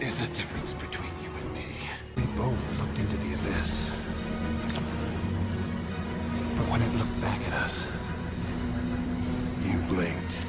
is a difference between you and me. We both looked into the abyss. But when it looked back at us, you blinked.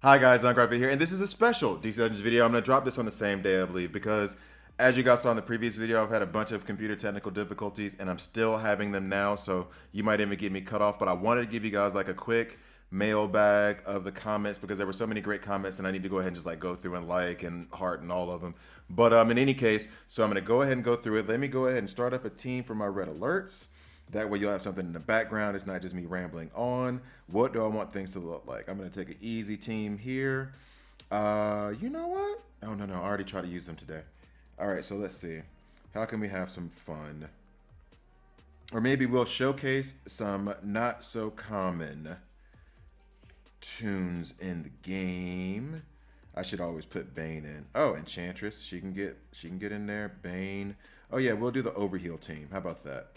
Hi guys, I'm Gravity here, and this is a special DC Legends video. I'm going to drop this on the same day, I believe, because as you guys saw in the previous video, I've had a bunch of computer technical difficulties, and I'm still having them now, so you might even get me cut off, but I wanted to give you guys like a quick mailbag of the comments because there were so many great comments, and I need to go ahead and just like go through and like and heart and all of them. But in any case, so I'm going to go ahead and go through it. Let me go ahead and start up a team for my red alerts. That way you'll have something in the background. It's not just me rambling on. What do I want things to look like? I'm going to take an easy team here. You know what? Oh, no. I already tried to use them today. All right, so let's see. How can we have some fun? Or maybe we'll showcase some not so common tunes in the game. I should always put Bane in. Oh, Enchantress. She can get in there. Bane. Oh, yeah, we'll do the Overheal team. How about that?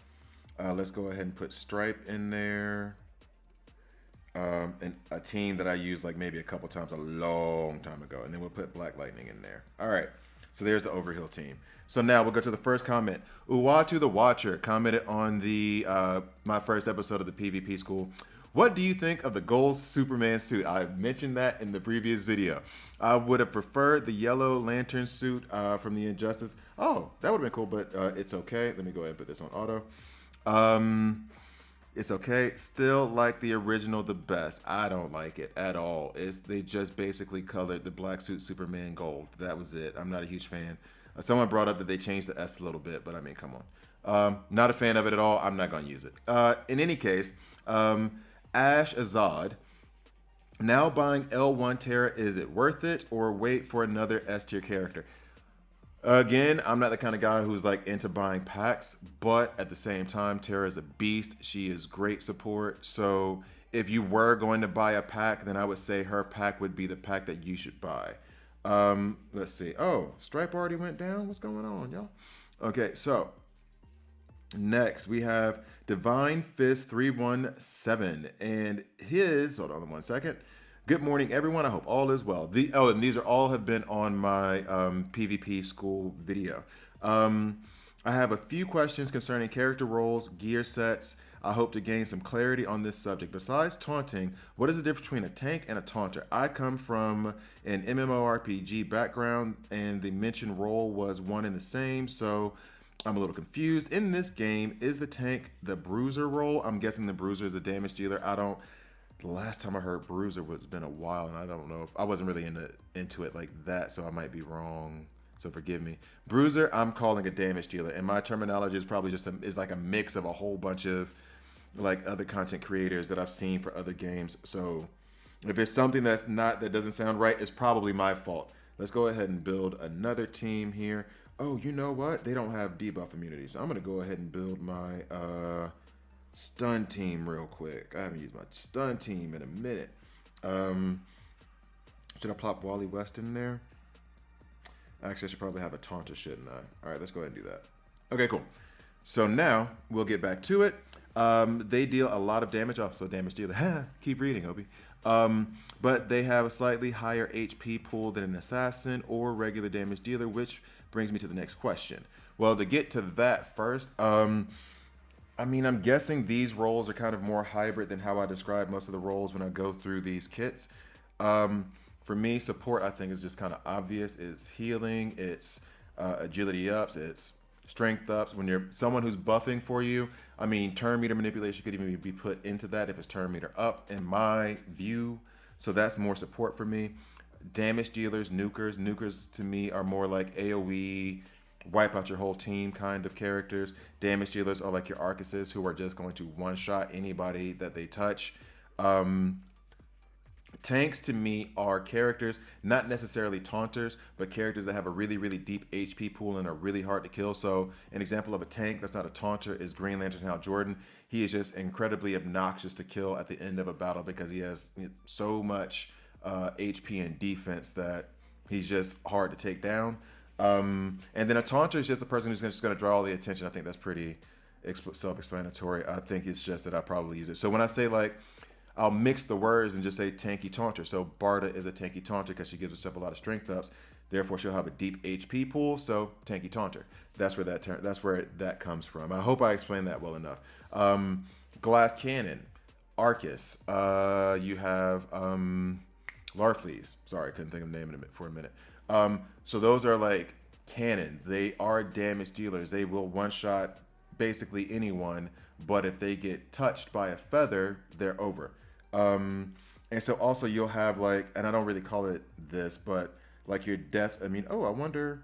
Let's go ahead and put Stripe in there. And a team that I used like maybe a couple times a long time ago. And then we'll put Black Lightning in there. All right. So there's the Overhill team. So now we'll go to the first comment. Uwatu the Watcher commented on the my first episode of the PvP School. What do you think of the gold Superman suit? I mentioned that in the previous video. I would have preferred the yellow lantern suit from the Injustice. Oh, that would have been cool, but it's okay. Let me go ahead and put this on auto. It's okay. Still like the original the best. I don't like it at all. They just basically colored the black suit Superman gold. That was it. I'm not a huge fan. Someone brought up that they changed the S a little bit, but I mean, come on. Not a fan of it at all. I'm not going to use it. In any case, Ash Azad. Now buying L1 Terra, is it worth it or wait for another S tier character? Again, I'm not the kind of guy who's like into buying packs, but at the same time, Terra is a beast. She is great support. So if you were going to buy a pack, then I would say her pack would be the pack that you should buy. Let's see. Oh, Stripe already went down. What's going on, y'all? Okay, so next we have Divine Fist 317 and his, hold on 1 second. Good morning, everyone. I hope all is well. And these are all have been on my PvP school video. I have a few questions concerning character roles, gear sets. I hope to gain some clarity on this subject. Besides taunting, what is the difference between a tank and a taunter? I come from an MMORPG background, and the mentioned role was one and the same, so I'm a little confused. In this game, is the tank the bruiser role? I'm guessing the bruiser is the damage dealer. The last time I heard bruiser was been a while, and I don't know if I wasn't really into it like that, so I might be wrong. So forgive me. Bruiser, I'm calling a damage dealer, and my terminology is probably just is like a mix of a whole bunch of like other content creators that I've seen for other games. So if it's something that doesn't sound right, it's probably my fault. Let's go ahead and build another team here. Oh, you know what? They don't have debuff immunity, so I'm gonna go ahead and build my stun team real quick. I haven't used my stun team in a minute. Should I plop Wally West in there? Actually, I should probably have a taunter, shouldn't I? All right, let's go ahead and do that. Okay, cool. So now we'll get back to it. They deal a lot of damage. Oh, so damage dealer. Keep reading, Obi. But they have a slightly higher HP pool than an assassin or regular damage dealer, which brings me to the next question. Well, to get to that first, I mean, I'm guessing these roles are kind of more hybrid than how I describe most of the roles when I go through these kits. For me, support, I think, is just kind of obvious. It's healing, it's agility ups, it's strength ups. When you're someone who's buffing for you, I mean, turn meter manipulation could even be put into that if it's turn meter up, in my view. So that's more support for me. Damage dealers, nukers. Nukers, to me, are more like AoE, wipe out your whole team kind of characters. Damage dealers are like your Arcuses, who are just going to one-shot anybody that they touch. Tanks, to me, are characters, not necessarily taunters, but characters that have a really, really deep HP pool and are really hard to kill. So an example of a tank that's not a taunter is Green Lantern Hal Jordan. He is just incredibly obnoxious to kill at the end of a battle because he has so much HP and defense that he's just hard to take down. And then a taunter is just a person who's just going to draw all the attention. I think that's pretty self-explanatory. I think it's just that I probably use it. So when I say like I'll mix the words and just say tanky taunter. So Barda is a tanky taunter because she gives herself a lot of strength ups. Therefore, she'll have a deep HP pool. So tanky taunter. That's where that comes from. I hope I explained that well enough. Glass cannon, Arcus. You have Larfleeze. Sorry, I couldn't think of the name of it for a minute. So those are like cannons. They are damage dealers. They will one-shot basically anyone, but if they get touched by a feather, they're over. And so also you'll have like, and I don't really call it this, but like your death. I wonder.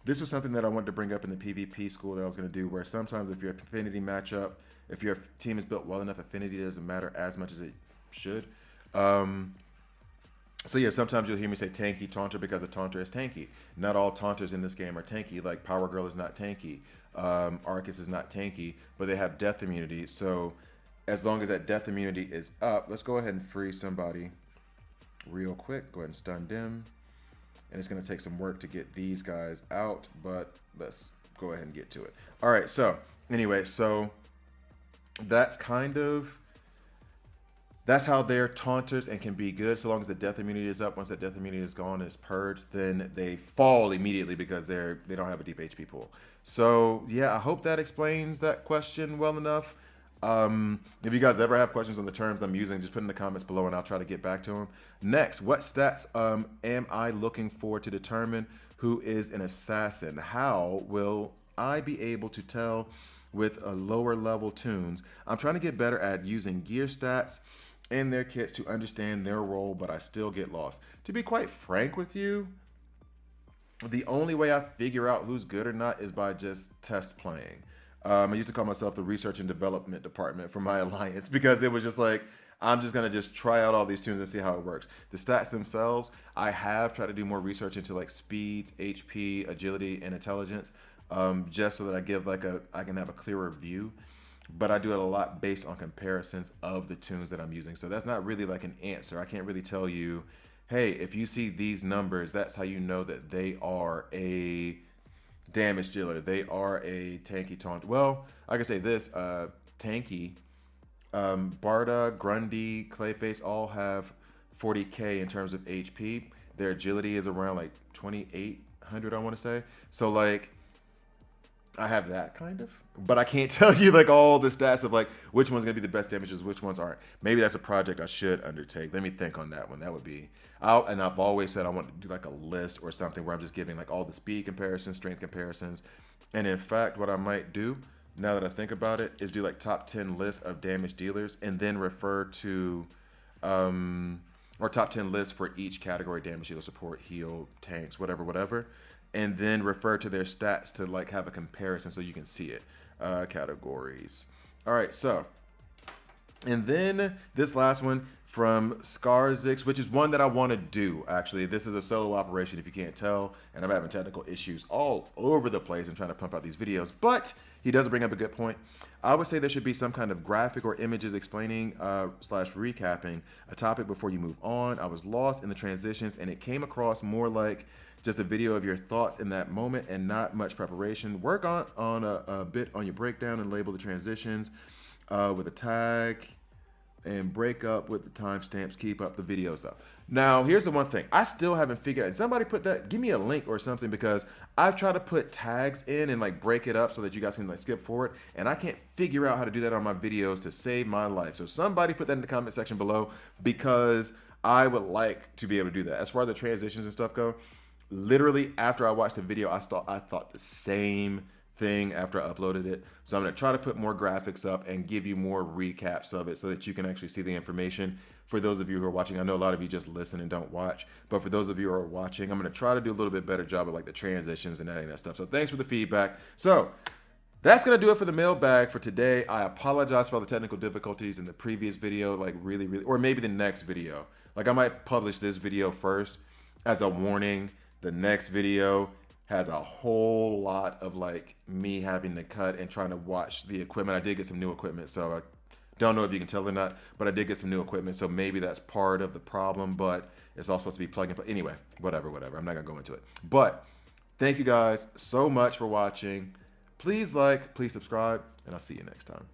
This was something that I wanted to bring up in the PvP school that I was going to do, where sometimes if your affinity matchup, if your team is built well enough, affinity doesn't matter as much as it should. So yeah, sometimes you'll hear me say tanky taunter because a taunter is tanky. Not all taunters in this game are tanky. Like Power Girl is not tanky. Arcus is not tanky, but they have death immunity. So as long as that death immunity is up, let's go ahead and freeze somebody real quick. Go ahead and stun them. And it's going to take some work to get these guys out, but let's go ahead and get to it. All right, so anyway, so that's how they're taunters and can be good so long as the death immunity is up. Once that death immunity is gone and is purged, then they fall immediately because they don't have a deep HP pool. So yeah, I hope that explains that question well enough. If you guys ever have questions on the terms I'm using, just put in the comments below and I'll try to get back to them. Next, what stats am I looking for to determine who is an assassin? How will I be able to tell with lower level tunes? I'm trying to get better at using gear stats and their kits to understand their role, but I still get lost. To be quite frank with you, the only way I figure out who's good or not is by just test playing. I used to call myself the research and development department for my alliance because it was just like, I'm just going to just try out all these tunes and see how it works. The stats themselves, I have tried to do more research into like speeds, HP, agility, and intelligence, just so that I can have a clearer view. But I do it a lot based on comparisons of the tunes that I'm using. So that's not really like an answer. I can't really tell you, hey, if you see these numbers, that's how you know that they are a damage dealer. They are a tanky taunt. Well, I can say this, tanky, Barda, Grundy, Clayface all have 40k in terms of HP. Their agility is around like 2800, I want to say. So like, I have that kind of, but I can't tell you like all the stats of like which one's gonna be the best damages, which ones aren't. Maybe that's a project I should undertake. Let me think on that one. That would be and I've always said I want to do like a list or something where I'm just giving like all the speed comparisons, strength comparisons. And in fact, what I might do now that I think about it is do like top 10 lists of damage dealers and then refer to or top 10 lists for each category: damage dealer, support, heal, tanks, whatever, and then refer to their stats to like have a comparison so you can see it. Categories. All right, so, and then this last one from Skarzix, which is one that I want to do, actually. This is a solo operation, if you can't tell, and I'm having technical issues all over the place and trying to pump out these videos, but he does bring up a good point. I would say there should be some kind of graphic or images explaining / recapping a topic before you move on. I was lost in the transitions, and it came across more like just a video of your thoughts in that moment and not much preparation. Work on a bit on your breakdown and label the transitions with a tag and break up with the timestamps. Keep up the video stuff. Now, here's the one thing. I still haven't figured out. Somebody put that, give me a link or something, because I've tried to put tags in and like break it up so that you guys can like skip forward, and I can't figure out how to do that on my videos to save my life. So somebody put that in the comment section below, because I would like to be able to do that. As far as the transitions and stuff go, literally after I watched the video, I thought the same thing after I uploaded it. So I'm going to try to put more graphics up and give you more recaps of it so that you can actually see the information. For those of you who are watching, I know a lot of you just listen and don't watch, but for those of you who are watching, I'm going to try to do a little bit better job of like the transitions and adding that stuff. So thanks for the feedback. So that's going to do it for the mailbag for today. I apologize for all the technical difficulties in the previous video, like really, or maybe the next video. Like I might publish this video first as a warning. The next video has a whole lot of like me having to cut and trying to watch the equipment. I did get some new equipment, so I don't know if you can tell or not, but I did get some new equipment, so maybe that's part of the problem, but it's all supposed to be plug and play. Anyway, whatever. I'm not gonna go into it. But thank you guys so much for watching. Please like, please subscribe, and I'll see you next time.